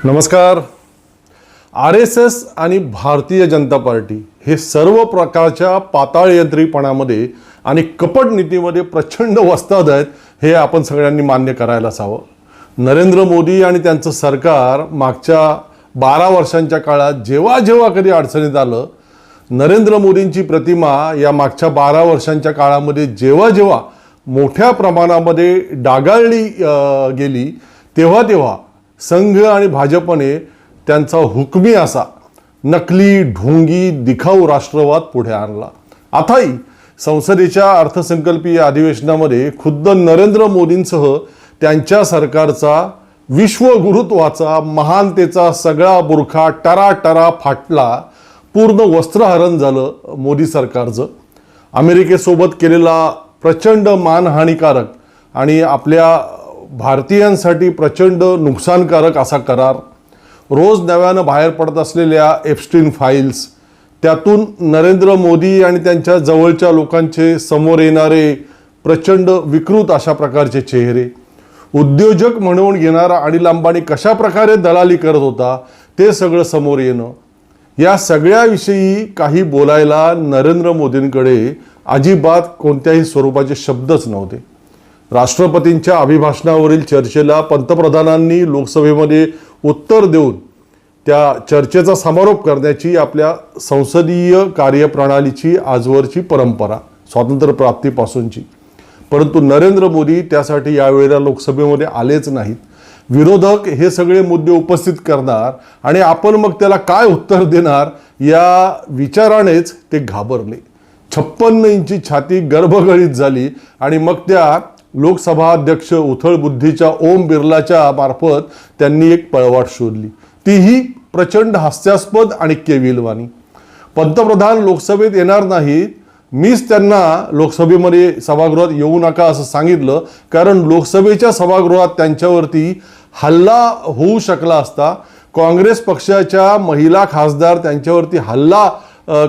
नमस्कार. RSS आणि Bharatiya Janata party हे सर्व प्रकारच्या पाताळयंत्रीपणामध्ये आणि कपट नीतीमध्ये प्रचंड वस्ताद आहेत हे आपण सगळ्यांनी मान्य करायलाच हवं. नरेंद्र मोदी आणि त्यांचं सरकार मागच्या 12 वर्षांच्या काळात जेव्हा जेव्हा कधी अडचणीत आलं, नरेंद्र मोदींची प्रतिमा या मागच्या 12 वर्षांच्या काळामध्ये जेव्हा जेव्हा मोठ्या प्रमाणामध्ये डागाळली गेली तेव्हा तेव्हा संघ आणि भाजपने त्यांचा हुकमी असा नकली ढोंगी दिखाऊ राष्ट्रवाद पुढे आणला. आताही संसदेच्या अर्थसंकल्पीय अधिवेशनामध्ये खुद्द नरेंद्र मोदींसह त्यांच्या सरकारचा विश्वगुरुत्वाचा महानतेचा सगळा बुरखा टराटरा फाटला. पूर्ण वस्त्रहरण झालं मोदी सरकारचं. अमेरिकेसोबत केलेला प्रचंड मानहानिकारक आणि आपल्या भारतीयांसाठी प्रचंड नुकसानकारक असा करार, रोज नव्यानं बाहेर पडत असलेल्या एप्स्टीन फाईल्स, त्यातून नरेंद्र मोदी आणि त्यांच्या जवळच्या लोकांचे समोर येणारे प्रचंड विकृत अशा प्रकारचे चेहरे, उद्योजक म्हणून घेणारा अनिल अंबानी कशा प्रकारे दलाली करत होता ते सगळं समोर येणं, या सगळ्याविषयी काही बोलायला नरेंद्र मोदींकडे अजिबात कोणत्याही स्वरूपाचे शब्दच नव्हते. राष्ट्रपतींच्या अभिभाषणावरील चर्चेला पंतप्रधानांनी लोकसभेमध्ये उत्तर देऊन त्या चर्चेचा समारोप करण्याची आपल्या संसदीय कार्यप्रणालीची आजवरची परंपरा स्वातंत्र्यप्राप्तीपासूनची. परंतु नरेंद्र मोदी त्यासाठी यावेळेला लोकसभेमध्ये आलेच नाहीत. विरोधक हे सगळे मुद्दे उपस्थित करणार आणि आपण मग त्याला काय उत्तर देणार या विचारानेच ते घाबरले. 56 इंची छाती गर्भगळीत झाली आणि मग त्या लोकसभा अध्यक्ष उथळ बुद्धीच्या ओम बिर्लाच्या मार्फत त्यांनी एक पळवाट शोधली, तीही प्रचंड हास्यास्पद आणि केविलवाणी. पंतप्रधान लोकसभेत येणार नाहीत, मीच त्यांना लोकसभेमध्ये सभागृहात येऊ नका असं सांगितलं, कारण लोकसभेच्या सभागृहात त्यांच्यावरती हल्ला होऊ शकला असता. काँग्रेस पक्षाच्या महिला खासदार त्यांच्यावरती हल्ला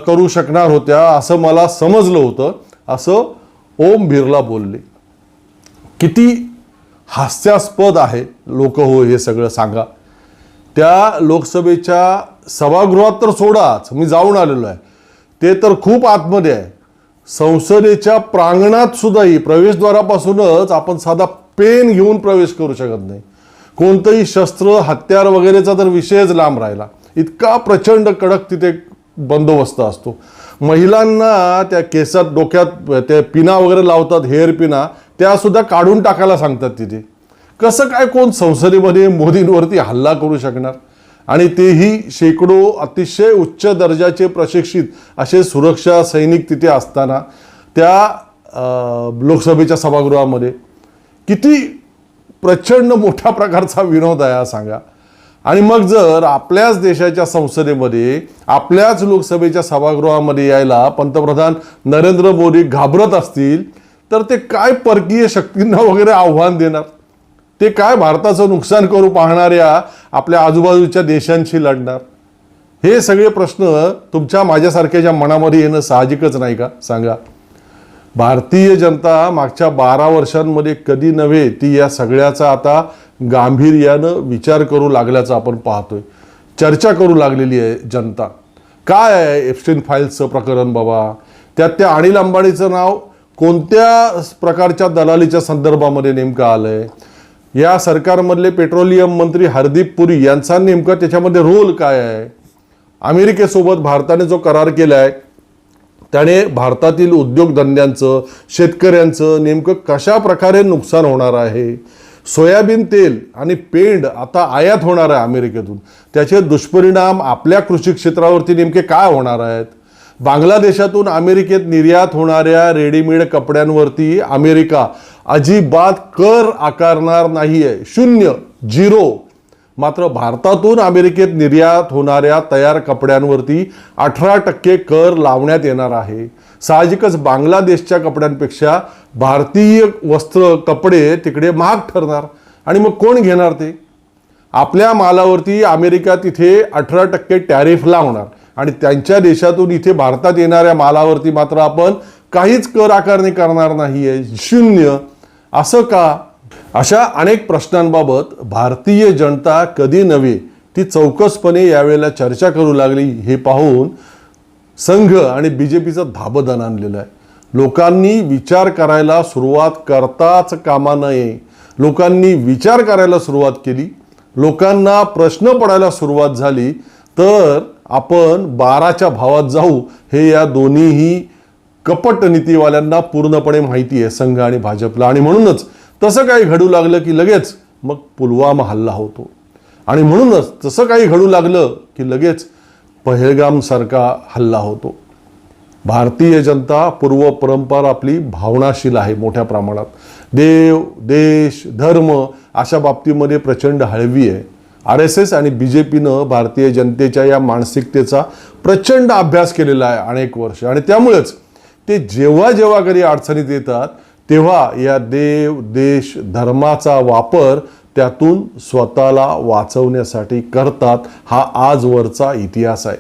करू शकणार होत्या असं मला समजलं होतं, असं ओम बिर्ला बोलले. किती हास्यास्पद आहे लोक हो हे सगळं सांगा. त्या लोकसभेच्या सभागृहात तर सोडाच, मी जाऊन आलेलो आहे, ते तर खूप आतमध्ये आहे. संसदेच्या प्रांगणात सुद्धाही प्रवेशद्वारापासूनच आपण साधा पेन घेऊन प्रवेश करू शकत नाही. कोणतंही शस्त्र हत्यार वगैरेचा तर विषयच लांब राहिला. इतका प्रचंड कडक तिथे बंदोबस्त असतो. महिलांना त्या केसात डोक्यात त्या पिना वगैरे लावतात, हेअर पिना, त्या सुद्धा काढून टाकायला सांगतात तिथे. कसं काय कोण संसदेमध्ये मोदींवरती हल्ला करू शकणार? आणि तेही शेकडो अतिशय उच्च दर्जाचे प्रशिक्षित असे सुरक्षा सैनिक तिथे असताना त्या लोकसभेच्या सभागृहामध्ये. किती प्रचंड मोठ्या प्रकारचा विनोद आहे हा सांगा. आणि मग जर आपल्याच देशाच्या संसदेमध्ये आपल्याच लोकसभेच्या सभागृहामध्ये यायला पंतप्रधान नरेंद्र मोदी घाबरत असतील तर ते काय परकीय शक्तींना वगैरे आव्हान देणार? ते काय भारताचं नुकसान करू पाहणाऱ्या आपल्या आजूबाजूच्या देशांशी लढणार? हे सगळे प्रश्न तुमच्या माझ्यासारख्याच्या मनामध्ये येणं साहजिकच नाही का सांगा. भारतीय जनता मागच्या 12 वर्षांमध्ये कधी नव्हे ती या सगळ्याचा आता गांभीर्यानं विचार करू लागल्याचं आपण पाहतोय. चर्चा करू लागलेली आहे जनता. काय आहे एप्स्टीन फाईल्सचं प्रकरण बाबा? त्यात त्या अनिल अंबानीचं नाव कोणत्या प्रकारच्या दलालीच्या संदर्भामध्ये नेमकं आलंय? या सरकारमधले पेट्रोलियम मंत्री हरदीप पुरी यांचा नेमका त्याच्यामध्ये रोल काय आहे? अमेरिकेसोबत भारताने जो करार केला आहे त्याने भारतातील उद्योगधंद्यांचं, शेतकऱ्यांचं नेमकं कशा प्रकारे नुकसान होणार आहे? सोयाबीन तेल आणि पेंड आता आयात होणार आहे अमेरिकेतून, त्याचे दुष्परिणाम आपल्या कृषी क्षेत्रावरती नेमके काय होणार आहेत? बांगलादेशातून अमेरिकेत निर्यात होणाऱ्या रेडीमेड कपड्यांवरती अमेरिका अजिबात कर आकारणार नाहीये, 0, 0. मात्र भारतातून अमेरिकेत निर्यात होणाऱ्या तयार कपड्यांवरती 18% कर लावण्यात येणार आहे. साहजिकच बांगलादेशच्या कपड्यांपेक्षा भारतीय वस्त्र कपडे तिकडे महाग ठरणार. आणि मग कोण घेणार ते? आपल्या मालावरती अमेरिका तिथे 18% टॅरिफ लावणार आणि त्यांच्या देशातून इथे भारतात येणाऱ्या मालावरती मात्र आपण काहीच कर आकारणी करणार नाहीये, 0. असं का? अशा अनेक प्रश्नांबाबत भारतीय जनता कधी नव्हे ती चौकसपणे यावेळेला चर्चा करू लागली हे पाहून संघ आणि BJPचं धाबदन आणलेलं आहे. लोकांनी विचार करायला सुरुवात करताच कामा नये. लोकांनी विचार करायला सुरुवात केली, लोकांना प्रश्न पडायला सुरुवात झाली तर आपण 12च्या भावात जाऊ हे या दोन्हीही कपट नीतीवाल्यांना पूर्णपणे माहिती आहे, संघ आणि भाजपला. आणि म्हणूनच तसं काही घडू लागलं की लगेच मग पुलवामा हल्ला होतो. आणि म्हणूनच तसं काही घडू लागलं की लगेच पहलगामसारखा हल्ला होतो. भारतीय जनता पूर्व परंपरा आपली भावनाशील आहे मोठ्या प्रमाणात. देव, देश, धर्म अशा बाबतीमध्ये प्रचंड हळवी आहे. RSS आणि BJPनं भारतीय जनतेच्या या मानसिकतेचा प्रचंड अभ्यास केलेला आहे अनेक वर्ष. आणि त्यामुळेच ते जेव्हा जेव्हा कधी अडचणीत येतात तेव्हा या देव, देश, धर्माचा वापर त्यातून स्वतःला वाचवण्यासाठी करतात. हा आजवरचा इतिहास आहे.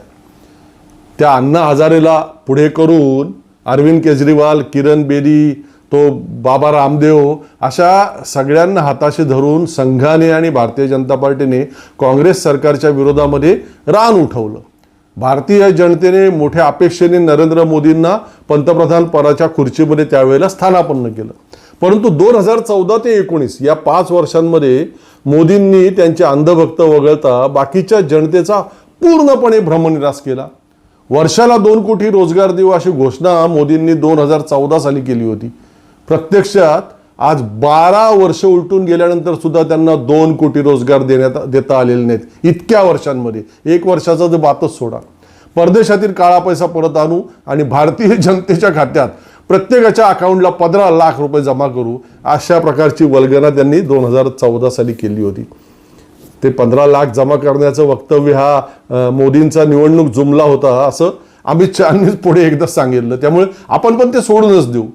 त्या अण्णा हजारेला पुढे करून अरविंद केजरीवाल, किरण बेदी, तो बाबा रामदेव अशा सगळ्यांना हाताशी धरून संघाने आणि भारतीय जनता पार्टीने काँग्रेस सरकारच्या विरोधामध्ये रान उठवलं. भारतीय जनतेने मोठ्या अपेक्षेने नरेंद्र मोदींना पंतप्रधान पदाच्या खुर्चीमध्ये त्यावेळेला स्थानापन्न केलं. परंतु 2014 ते 19 या 5 वर्षांमध्ये मोदींनी त्यांचे अंधभक्त वगळता बाकीच्या जनतेचा पूर्णपणे भ्रमनिरास केला. वर्षाला 2 कोटी रोजगार देऊ अशी घोषणा मोदींनी 2014 साली केली होती. प्रत्यक्षात आज 12 वर्ष उलटून गेल्यानंतर सुद्धा त्यांना 2 कोटी रोजगार देता आलेले नाहीत इतक्या वर्षांमध्ये. 1 वर्षाचा जो बातच सोडा. परदेशातील काळा पैसा परत आणू आणि भारतीय जनतेच्या खात्यात प्रत्येकाच्या अकाउंटला 15 लाख रुपये जमा करू अशा प्रकारची वल्गना त्यांनी 2014 साली केली होती. ते 15 लाख जमा करण्याचं वक्तव्य हा मोदींचा निवडणूक जुमला होता असं अमित शहांनीच पुढे एकदा सांगितलं. त्यामुळे आपण पण ते सोडूनच देऊ.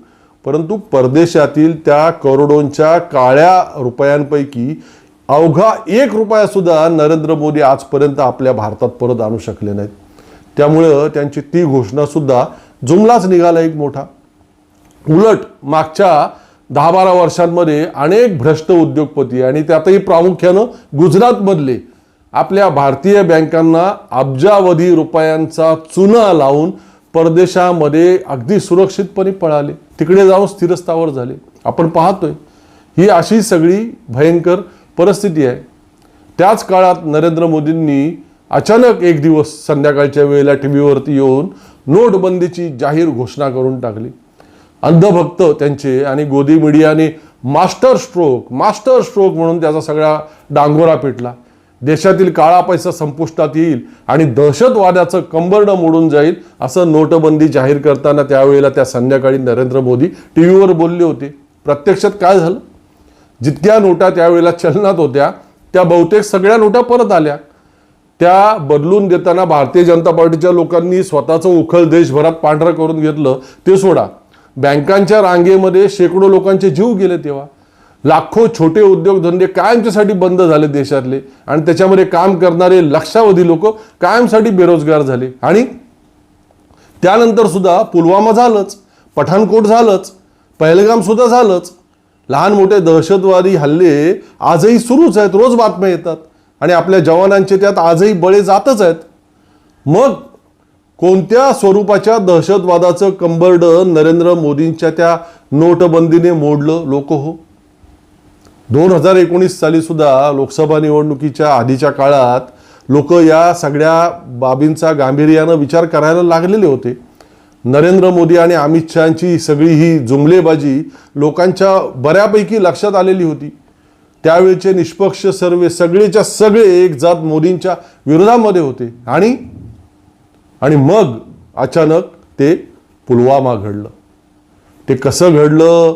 परंतु परदेशातील त्या करोडोंच्या काळ्या रुपयांपैकी अवघा 1 रुपया सुद्धा नरेंद्र मोदी आजपर्यंत आपल्या भारतात परत आणू शकले नाहीत. त्यामुळं त्यांची ती घोषणा सुद्धा जुमलाच निघाला एक मोठा. उलट मागच्या 10-12 वर्षांमध्ये अनेक भ्रष्ट उद्योगपती आणि त्यातही प्रामुख्यानं गुजरातमधले आपल्या भारतीय बँकांना अब्जावधी रुपयांचा चुना लावून परदेशामध्ये अगदी सुरक्षितपणे पळाले, तिकडे जाऊन स्थिरस्थावर झाले. आपण पाहतोय ही अशी सगळी भयंकर परिस्थिती आहे. त्याच काळात नरेंद्र मोदींनी अचानक एक दिवस संध्याकाळच्या वेळेला टीव्हीवरती येऊन नोटबंदीची जाहीर घोषणा करून टाकली. अंधभक्त त्यांचे आणि गोदी मीडियाने मास्टर स्ट्रोक म्हणून त्याचा सगळा डांगोरा पेटला. देशातील काळा पैसा संपुष्टात येईल आणि दहशतवादाचं कंबरडं मोडून जाईल असं नोटबंदी जाहीर करताना त्यावेळेला त्या संध्याकाळी नरेंद्र मोदी टीव्हीवर बोलले होते. प्रत्यक्षात काय झालं? जितक्या नोटा त्यावेळेला चलनात होत्या त्या बहुतेक सगळ्या नोटा परत आल्या. त्या बदलून देताना भारतीय जनता पार्टीच्या लोकांनी स्वतःचं उखळ देशभरात पांढरं करून घेतलं ते सोडा. बँकांच्या रांगेमध्ये शेकडो लोकांचे जीव गेले. तेव्हा लाखो छोटे उद्योगधंदे कायमच्यासाठी बंद झाले देशातले आणि त्याच्यामध्ये काम करणारे लक्षावधी लोक कायमसाठी बेरोजगार झाले. आणि त्यानंतर सुद्धा पुलवामा झालंच, पठाणकोट झालंच, पहलगाम सुद्धा झालंच. लहान मोठे दहशतवादी हल्ले आजही सुरूच आहेत. रोज बातम्या येतात आणि आपल्या जवानांचे त्यात आजही बळी जातच आहेत. मग कोणत्या स्वरूपाच्या दहशतवादाचं कंबरडं नरेंद्र मोदींच्या त्या नोटबंदीने मोडलं लोक हो? 2019 साली सुद्धा लोकसभा निवडणुकीच्या आधीच्या काळात लोक या सगळ्या बाबींचा गांभीर्यानं विचार करायला लागलेले होते. नरेंद्र मोदी आणि अमित शहांची सगळी ही जुमलेबाजी लोकांच्या बऱ्यापैकी लक्षात आलेली होती. त्यावेळचे निष्पक्ष सर्वे सगळेच्या सगळे एक जात मोदींच्या विरोधामध्ये होते. आणि मग अचानक ते पुलवामा घडलं. ते कसं घडलं,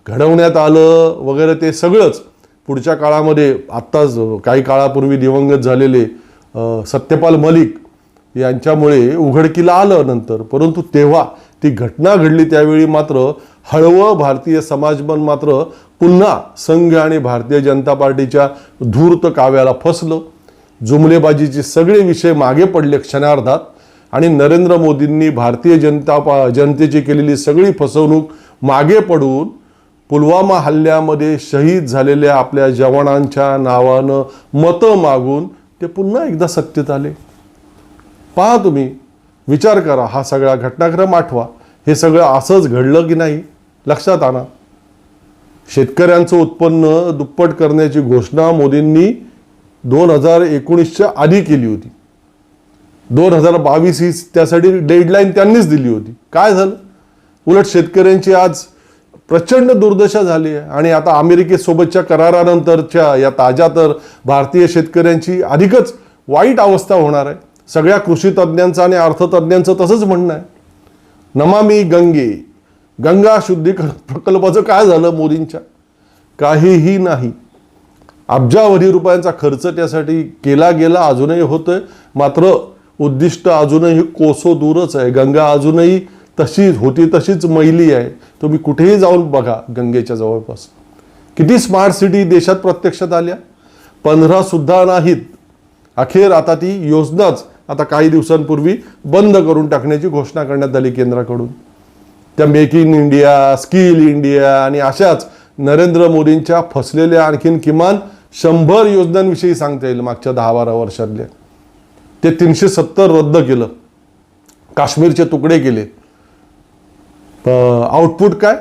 घडवण्यात आलं वगैरे ते सगळंच पुढच्या काळामध्ये आत्ताच काही काळापूर्वी दिवंगत झालेले सत्यपाल मलिक यांच्यामुळे उघडकीला आलं नंतर. परंतु तेव्हा ती घटना घडली त्यावेळी मात्र हळवं भारतीय समाजमन मात्र पुन्हा संघ आणि भारतीय जनता पार्टीच्या धूर्त काव्याला फसलं. जुमलेबाजीचे सगळे विषय मागे पडले क्षणार्धात आणि नरेंद्र मोदींनी भारतीय जनतेची केलेली सगळी फसवणूक मागे पडून पुलवामा हल्ल्यामध्ये शहीद झालेल्या आपल्या जवानांच्या नावानं मतं मागून ते पुन्हा एकदा सत्तेत आले. पहा तुम्ही, विचार करा, हा सगळा घटनाक्रम आठवा. हे सगळं असंच घडलं की नाही लक्षात आणा. शेतकऱ्यांचं उत्पन्न दुप्पट करण्याची घोषणा मोदींनी 2019च्या आधी केली होती. 2022 ही त्यासाठी डेडलाईन त्यांनीच दिली होती. काय झालं? उलट शेतकऱ्यांची आज प्रचंड दुर्दशा झाली आहे. आणि आता अमेरिकेसोबतच्या करारानंतरच्या या ताज्या तर भारतीय शेतकऱ्यांची अधिकच वाईट अवस्था होणार आहे. सगळ्या कृषी तज्ज्ञांचं आणि अर्थतज्ज्ञांचं तसंच म्हणणं आहे. नमामि गंगे, गंगा शुद्धीकरण प्रकल्पाचं काय झालं मोदींच्या? काहीही नाही. अब्जावधी रुपयांचा खर्च त्यासाठी केला गेला, अजूनही होतोय. मात्र उद्दिष्ट अजूनही कोसो दूरच आहे. गंगा अजूनही तशीच होती तशीच मैली आहे. तुम्ही कुठेही जाऊन बघा गंगेच्या जवळपास. किती स्मार्ट सिटी देशात प्रत्यक्षात आल्या? 15 सुद्धा नाहीत. अखेर आता ती योजनाच आता काही दिवसांपूर्वी बंद करून टाकण्याची घोषणा करण्यात आली केंद्राकडून. त्या make in India, skill India आणि अशाच नरेंद्र मोदींच्या फसलेल्या आणखीन किमान 100 योजनांविषयी सांगता येईल मागच्या 10-12 वर्षातल्या. ते 370 रद्द केलं, काश्मीरचे तुकडे केले. आउटपुट काय?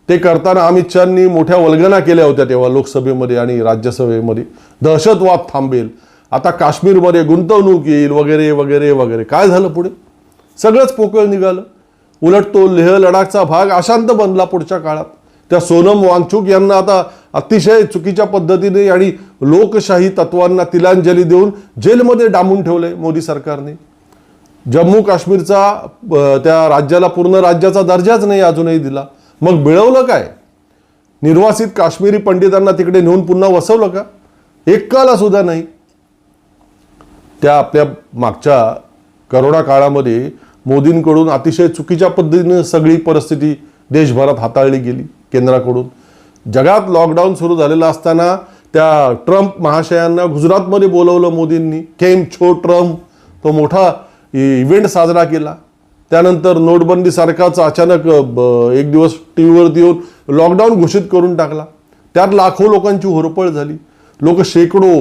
ते करताना अमित शहानी मोठ्या वल्गना केल्या होत्या तेव्हा लोकसभेमध्ये आणि राज्यसभेमध्ये. दहशतवाद थांबेल, आता काश्मीरमध्ये गुंतवणूक येईल वगैरे वगैरे वगैरे. काय झालं पुढे? सगळंच पोकळ निघालं. उलट तो लेह लडाखचा भाग अशांत बनला पुढच्या काळात. त्या सोनम वांगचुक यांना आता अतिशय चुकीच्या पद्धतीने आणि लोकशाही तत्वांना तिलांजली देऊन जेलमध्ये डांबून ठेवलंय मोदी सरकारने. जम्मू काश्मीरचा त्या राज्याला पूर्ण राज्याचा दर्जाच नाही अजूनही दिला. मग मिळवलं काय? निर्वासित काश्मीरी पंडितांना तिकडे नेऊन पुन्हा वसवलं का? एक काला सुद्धा नाही. त्या आपल्या मागच्या करोना काळामध्ये मोदींकडून अतिशय चुकीच्या पद्धतीने सगळी परिस्थिती देशभरात हाताळली गेली केंद्राकडून. जगात लॉकडाऊन सुरू झालेला असताना त्या ट्रम्प महाशयांना गुजरातमध्ये बोलवलं मोदींनी. केम छो ट्रम्प, तो मोठा इव्हेंट साजरा केला. त्यानंतर नोटबंदी सारखाच अचानक एक दिवस टीव्हीवरती येऊन लॉकडाऊन घोषित करून टाकला. त्यात लाखो लोकांची होरपळ झाली. लोक शेकडो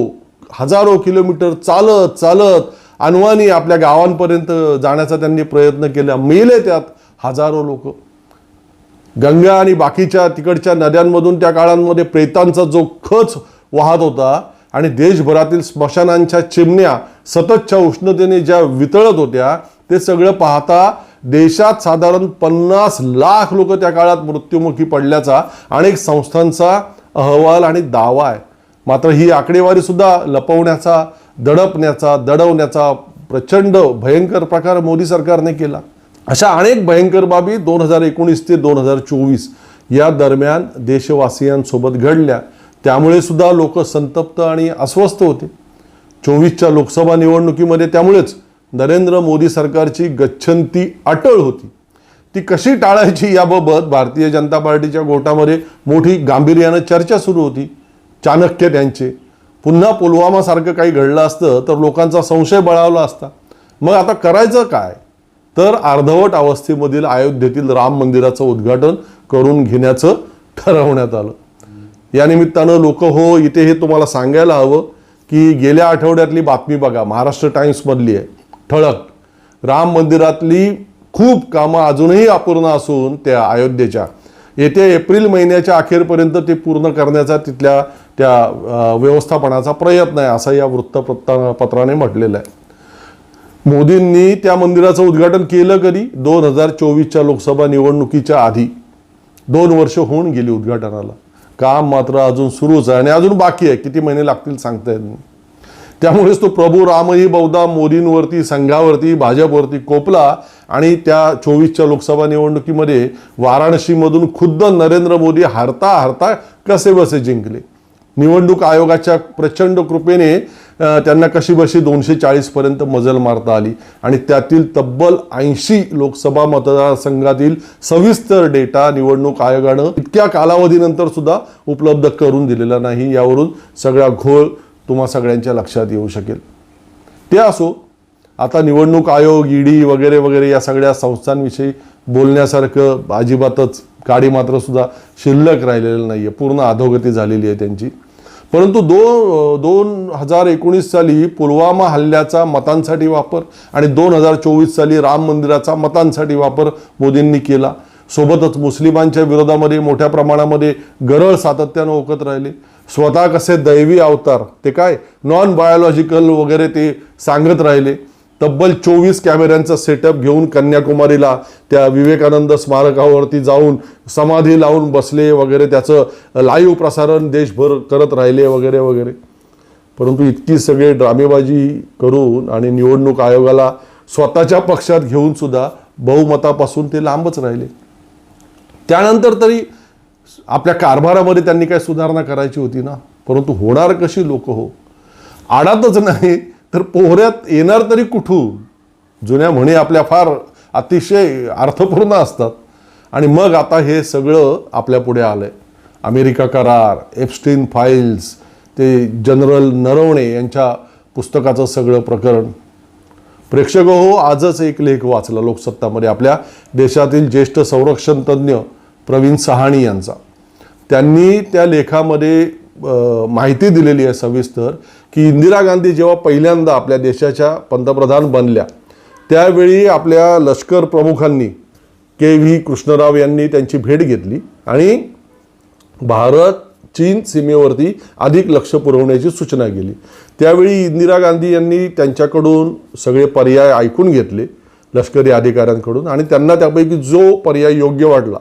हजारो किलोमीटर चालत चालत अनवाणी आपल्या गावांपर्यंत जाण्याचा त्यांनी प्रयत्न केला. मेले त्यात हजारो लोक. गंगा आणि बाकीच्या तिकडच्या नद्यांमधून त्या काळांमध्ये प्रेतांचा जो खच वाहत होता आणि देशभरातील स्मशानांच्या चिमण्या सततच्या उष्णतेने ज्या वितळत होत्या, ते सगळं पाहता देशात साधारण 50 लाख लोक त्या काळात मृत्युमुखी पडल्याचा अनेक संस्थांचा अहवाल आणि दावा आहे. मात्र ही आकडेवारी सुद्धा लपवण्याचा, दडवण्याचा प्रचंड भयंकर प्रकार मोदी सरकारने केला. अशा अनेक भयंकर बाबी 2019 ते 2024 या दरम्यान देशवासियांसोबत घडल्या. त्यामुळे सुद्धा लोक संतप्त आणि अस्वस्थ होते. 24च्या लोकसभा निवडणुकीमध्ये त्यामुळेच नरेंद्र मोदी सरकारची गच्छंती अटळ होती. ती कशी टाळायची याबाबत भारतीय जनता पार्टीच्या गोटामध्ये मोठी गांभीर्यानं चर्चा सुरू होती. चाणक्य त्यांचे. पुन्हा पुलवामा सारखं काही घडलं असतं तर लोकांचा संशय बळावला असता. मग आता करायचं काय? तर अर्धवट अवस्थेमधील अयोध्येतील राम मंदिराचं उद्घाटन करून घेण्याचं ठरवण्यात आलं. या निमित्तानं लोक हो इथे हे तुम्हाला सांगायला हवं की गेल्या आठवड्यातली बातमी बघा, महाराष्ट्र टाइम्समधली आहे. ठळक, राम मंदिरातली खूप कामं अजूनही अपूर्ण असून त्या अयोध्येच्या येत्या एप्रिल महिन्याच्या अखेरपर्यंत ते पूर्ण करण्याचा तिथल्या त्या व्यवस्थापनाचा प्रयत्न आहे, असं या वृत्तपत्राने म्हटलेलं आहे. मोदींनी त्या मंदिराचं उद्घाटन केलं कधी? 2024च्या लोकसभा निवडणुकीच्या आधी. 2 वर्ष होऊन गेली उद्घाटनाला. काम मात्र अजून सुरूच आहे आणि अजून बाकी आहे. किती महिने लागतील सांगता येत नाही. त्यामुळेच तो प्रभू रामही बहुधा मोदींवरती, संघावरती, भाजपवरती कोपला आणि त्या 24च्या लोकसभा निवडणुकीमध्ये वाराणसीमधून खुद्द नरेंद्र मोदी हारता हारता कसे बसे जिंकले. निवडणूक आयोगाच्या प्रचंड कृपेने त्यांना कशी बशी 240 पर्यंत मजल मारता आली आणि त्यातील तब्बल 80 लोकसभा मतदारसंघातील सविस्तर डेटा निवडणूक आयोगानं इतक्या कालावधीनंतर सुद्धा उपलब्ध करून दिलेला नाही. यावरून सगळा घोळ तुम्हा सगळ्यांच्या लक्षात येऊ शकेल. ते असो, आता निवडणूक आयोग, ईडी वगैरे वगैरे या सगळ्या संस्थांविषयी बोलण्यासारखं अजिबातच काडी मात्र सुद्धा शिल्लक राहिलेलं नाहीये. पूर्ण अधोगती झालेली आहे त्यांची. परंतु 2019 साली पुलवामा हल्ल्याचा मतांसाठी वापर आणि 2024 साली राम मंदिराचा मतांसाठी वापर मोदींनी केला. सोबतच मुस्लिमांच्या विरोधामध्ये मोठ्या प्रमाणामध्ये गरळ सातत्यानं ओकत राहिले. स्वतः कसे दैवी अवतार, ते काय नॉन बायोलॉजिकल वगैरे ते सांगत राहिले. तब्बल 24 कॅमेऱ्यांचा सेटअप घेऊन कन्याकुमारीला त्या विवेकानंद स्मारकावरती जाऊन समाधी लावून बसले वगैरे, त्याचं लाईव्ह प्रसारण देशभर करत राहिले वगैरे वगैरे. परंतु इतकी सगळे ड्रामेबाजी करून आणि निवडणूक आयोगाला स्वतःच्या पक्षात घेऊन सुद्धा बहुमतापासून ते लांबच राहिले. त्यानंतर तरी आपल्या कारभारामध्ये त्यांनी काय सुधारणा करायची होती ना, परंतु होणार कशी लोक हो. आडातच नाही तर पोहऱ्यात येणार तरी कुठून. जुन्या म्हणी आपल्या फार अतिशय अर्थपूर्ण असतात. आणि मग आता हे सगळं आपल्या पुढे आलंय. अमेरिका करार, एप्स्टीन फाईल्स, ते जनरल नरवणे यांच्या पुस्तकाचं सगळं प्रकरण. प्रेक्षक हो, आजच एक लेख वाचला लोकसत्तामध्ये आपल्या देशातील ज्येष्ठ संरक्षण तज्ज्ञ प्रवीण सहाणी यांचा. त्यांनी त्या लेखामध्ये माहिती दिलेली आहे सविस्तर की इंदिरा गांधी जेव्हा पहिल्यांदा आपल्या देशाच्या पंतप्रधान बनल्या त्यावेळी आपल्या लष्कर प्रमुखांनी के.व्ही. कृष्णराव यांनी त्यांची भेट घेतली आणि भारत चीन सीमेवरती अधिक लक्ष पुरवण्याची सूचना केली. त्यावेळी इंदिरा गांधी यांनी त्यांच्याकडून सगळे पर्याय ऐकून घेतले लष्करी अधिकाऱ्यांकडून आणि त्यांना त्यापैकी जो पर्याय योग्य वाटला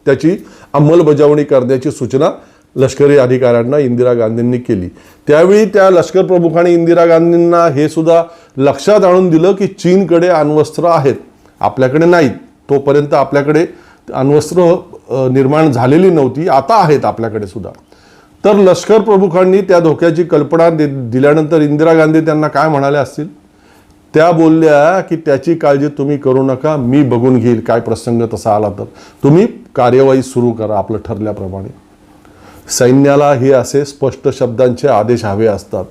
त्याची अंमलबजावणी करण्याची सूचना लष्करी अधिकाऱ्यांना इंदिरा गांधींनी केली. त्यावेळी त्या लष्कर प्रमुखांनी इंदिरा गांधींना हे सुद्धा लक्षात आणून दिलं की चीनकडे अण्वस्त्र आहेत, आपल्याकडे नाहीत. तोपर्यंत आपल्याकडे अण्वस्त्र निर्माण झालेली नव्हती, आता आहेत आपल्याकडे सुद्धा. तर लष्कर प्रमुखांनी त्या धोक्याची कल्पना दिल्यानंतर इंदिरा गांधी त्यांना काय म्हणाल्या असतील? त्या बोलल्या की त्याची काळजी तुम्ही करू नका, मी बघून घेईल, काय प्रसंग तसा आला तर तुम्ही कार्यवाही सुरू करा आपलं ठरल्याप्रमाणे. सैन्याला हे असे स्पष्ट शब्दांचे आदेश हवे असतात.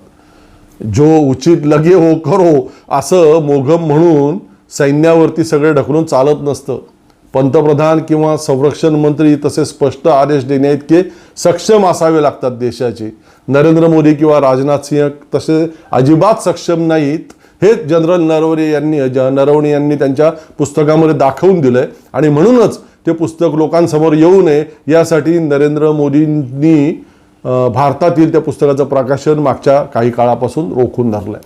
जो उचित लगे हो करो असं मोघम म्हणून सैन्यावरती सगळे ढकलून चालत नसतं. पंतप्रधान किंवा संरक्षण मंत्री तसे स्पष्ट आदेश देण्याइतके सक्षम असावे लागतात देशाचे. नरेंद्र मोदी किंवा राजनाथ सिंह तसे अजिबात सक्षम नाहीत. हे जनरल नरवणे यांनी त्यांच्या पुस्तकामध्ये दाखवून दिलंय आणि म्हणूनच ते पुस्तक लोकांसमोर येऊ नये यासाठी नरेंद्र मोदींनी भारतातील त्या पुस्तकाचं प्रकाशन मागच्या काही काळापासून रोखून धरलंय.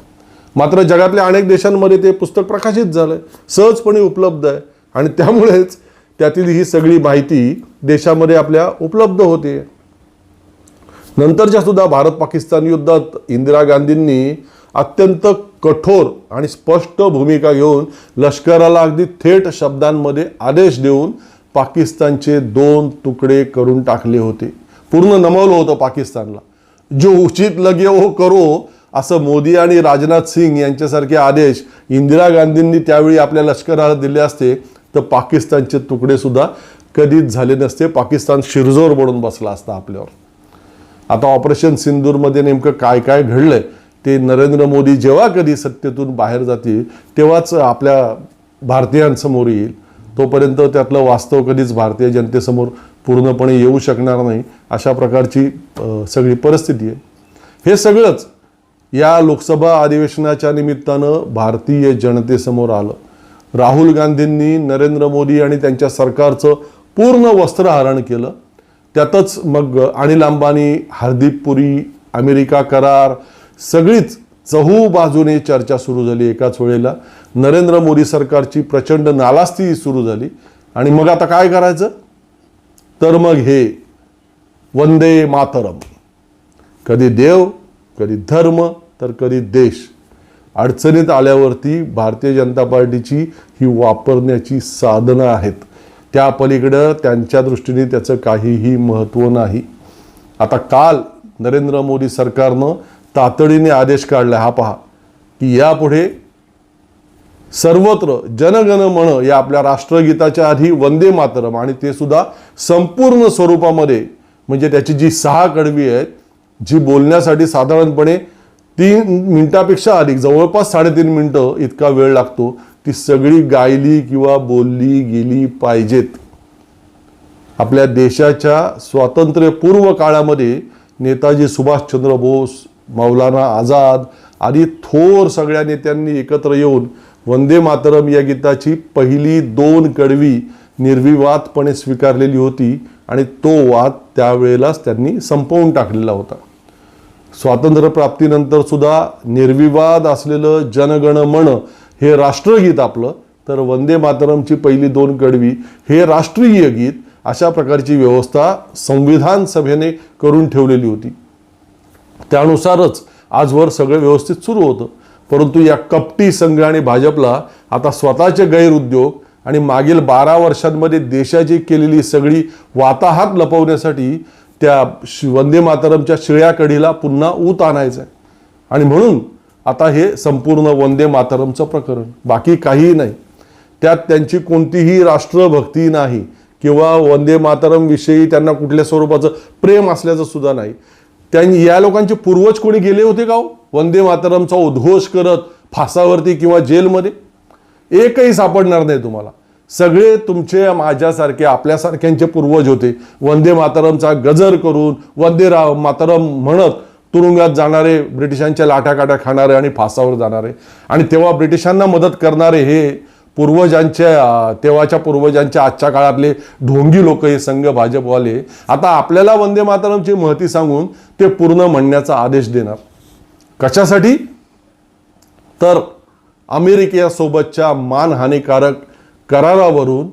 मात्र जगातल्या अनेक देशांमध्ये ते पुस्तक प्रकाशित झालंय, सहजपणे उपलब्ध आहे आणि त्यामुळेच त्यातील ही सगळी माहिती देशामध्ये आपल्या उपलब्ध होते. नंतरच्या सुद्धा भारत पाकिस्तान युद्धात इंदिरा गांधींनी अत्यंत कठोर आणि स्पष्ट भूमिका घेऊन लष्कराला अगदी थेट शब्दांमध्ये आदेश देऊन पाकिस्तानचे 2 तुकडे करून टाकले होते. पूर्ण नमवलं होतं पाकिस्तानला. जो उचित लगे हो करो असं मोदी आणि राजनाथ सिंग यांच्यासारखे आदेश इंदिरा गांधींनी त्यावेळी आपल्या लष्कराला दिले असते तर पाकिस्तानचे तुकडे सुद्धा कधीच झाले नसते. पाकिस्तान शिरजोर बनून बसला असता आपल्यावर. आता ऑपरेशन सिंदूरमध्ये नेमकं काय काय घडलंय ते नरेंद्र मोदी जेव्हा कधी सत्तेतून बाहेर जातील तेव्हाच आपल्या भारतीयांसमोर येईल. तोपर्यंत त्यातलं वास्तव कधीच भारतीय जनतेसमोर पूर्णपणे येऊ शकणार नाही, अशा प्रकारची सगळी परिस्थिती आहे. हे सगळंच या लोकसभा अधिवेशनाच्या निमित्तानं भारतीय जनतेसमोर आलं. राहुल गांधींनी नरेंद्र मोदी आणि त्यांच्या सरकारचं पूर्ण वस्त्रहरण केलं. त्यातच मग अनिल अंबानी, हरदीप पुरी, अमेरिका करार सगळीच चहूबाजूने चर्चा सुरू झाली एकाच वेळेला. नरेंद्र मोदी सरकारची प्रचंड नालास्ती सुरू झाली आणि मग आता काय करायचं तर मग हे वंदे मातरम, कधी देव, कधी धर्म, तर कधी देश. अडचणीत आल्यावरती भारतीय जनता पार्टीची ही वापरण्याची साधनं आहेत. त्या पलीकडं त्यांच्या दृष्टीने त्याचं काहीही महत्त्व नाही. आता काल नरेंद्र मोदी सरकारनं तातडीने आदेश काढला, हा पहा, की यापुढे सर्वत्र जनगण मन या आपल्या राष्ट्रगीताच्या आधी वंदे मातरम आणि ते सुद्धा संपूर्ण स्वरूपामध्ये, म्हणजे त्याची जी 6 कडवी आहेत जी बोलण्यासाठी साधारणपणे 3 मिनिटापेक्षा अधिक, जवळपास 3.5 मिनिटं इतका वेळ लागतो, ती सगळी गायली किंवा बोलली गेली पाहिजेत. आपल्या देशाच्या स्वातंत्र्यपूर्व काळामध्ये नेताजी सुभाषचंद्र बोस, मौलाना आझाद आदी थोर सगळ्या नेत्यांनी एकत्र येऊन वंदे मातरम या गीताची पहिली 2 कडवी निर्विवादपणे स्वीकारलेली होती आणि तो वाद त्यावेळेलाच त्यांनी संपवून टाकलेला होता. स्वातंत्र्य प्राप्तीनंतर सुद्धा निर्विवाद असलेलं जनगण मन हे राष्ट्रगीत आपलं, तर वंदे मातरमची पहिली 2 कडवी हे राष्ट्रीय गीत, अशा प्रकारची व्यवस्था संविधान सभेने करून ठेवलेली होती. त्यानुसारच आजवर सगळं व्यवस्थित सुरू होतं. परंतु या कपटी संघ आणि भाजपला आता स्वतःचे गैरउद्योग आणि मागील 12 वर्षांमध्ये देशाची केलेली सगळी वाताहात लपवण्यासाठी त्या वंदे मातरमच्या शिळ्या कढीला पुन्हा ऊत आणायचं आहे. आणि म्हणून आता हे संपूर्ण वंदे मातरमचं प्रकरण, बाकी काहीही नाही. त्यात त्यांची कोणतीही राष्ट्रभक्ती नाही किंवा वंदे मातरम विषयी त्यांना कुठल्या स्वरूपाचं प्रेम असल्याचं सुद्धा नाही. त्यांनी या लोकांचे पूर्वज कोणी गेले होते का हो वंदे मातरमचा उद्घोष करत फासावरती किंवा जेलमध्ये? एकही सापडणार नाही तुम्हाला. सगळे तुमचे माझ्यासारखे आपल्यासारख्यांचे पूर्वज होते. वंदे मातरमचा गजर करून वंदे मातरम म्हणत तुरुंगात जाणारे, ब्रिटिशांच्या लाठाकाठ्या खाणारे आणि फासावर जाणारे, आणि तेव्हा ब्रिटिशांना मदत करणारे हे तेव्हाच्या पूर्वजांच्या आजच्या काळातले ढोंगी लोक, हे संघ भाजपवाले आता आपल्याला वंदे मातरमची महती सांगून ते पूर्ण म्हणण्याचा आदेश देणार. कशासाठी? तर अमेरिकेसोबतच्या मानहानिकारक करारावरून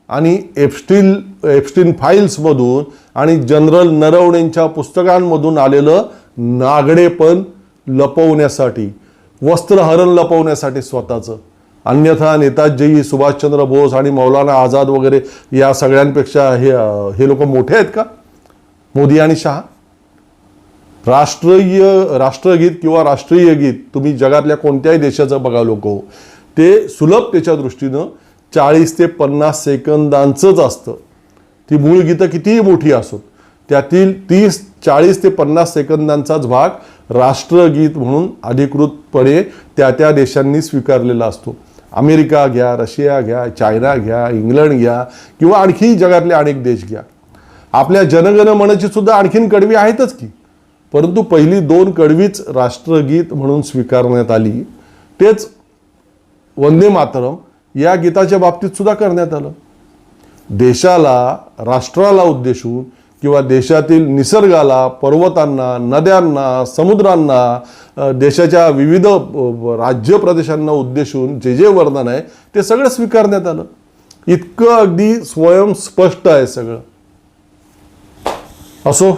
आणि एप्स्टीन फाईल्समधून आणि जनरल नरवणेंच्या पुस्तकांमधून आलेलं नागडेपण लपवण्यासाठी, वस्त्रहरण लपवण्यासाठी स्वतःचं. अन्यथा नेताजी सुभाषचंद्र बोस आणि मौलाना आझाद वगैरे या सगळ्यांपेक्षा हे लोक मोठे आहेत का? मोदी आणि शहा. राष्ट्रगीत किंवा राष्ट्रीय गीत तुम्ही जगातल्या कोणत्याही देशाचं बघा लोक, ते सुलभतेच्या दृष्टीनं 40 ते 50 सेकंदांचंच असतं. ती मूळ गीतं कितीही मोठी असोत, त्यातील 40 ते 50 सेकंदांचाच भाग राष्ट्रगीत म्हणून अधिकृतपणे त्या देशांनी स्वीकारलेला असतो. अमेरिका घ्या, रशिया घ्या, चायना घ्या, इंग्लंड घ्या किंवा आणखी जगातले अनेक देश घ्या. आपल्या जनगण मनची सुद्धा आणखीन कडवी आहेतच की, परंतु पहिली 2 कडवीच राष्ट्रगीत म्हणून स्वीकारण्यात आली. तेच वंदे मातरम या गीताच्या बाबतीत सुद्धा करण्यात आलं. देशाला, राष्ट्राला उद्देशून किंवा देशातील निसर्गाला, पर्वतांना, नद्यांना, समुद्रांना, देशाच्या विविध राज्य प्रदेशांना उद्देशून जे वर्णन आहे ते सगळं स्वीकारण्यात आलं. इतकं अगदी स्वयंस्पष्ट आहे सगळं. असो,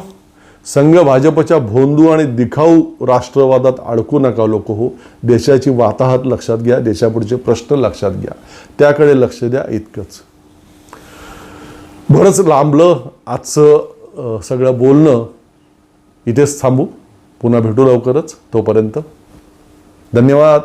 संघ भाजपच्या भोंदू आणि दिखाऊ राष्ट्रवादात अडकू नका लोक हो. देशाची वाताहत लक्षात घ्या, देशापुढचे प्रश्न लक्षात घ्या, त्याकडे लक्ष द्या. इतकंच. बरंच लांबलं आजचं सगळं बोलणं. इथेच थांबू. पुन्हा भेटू लवकरच. तोपर्यंत धन्यवाद.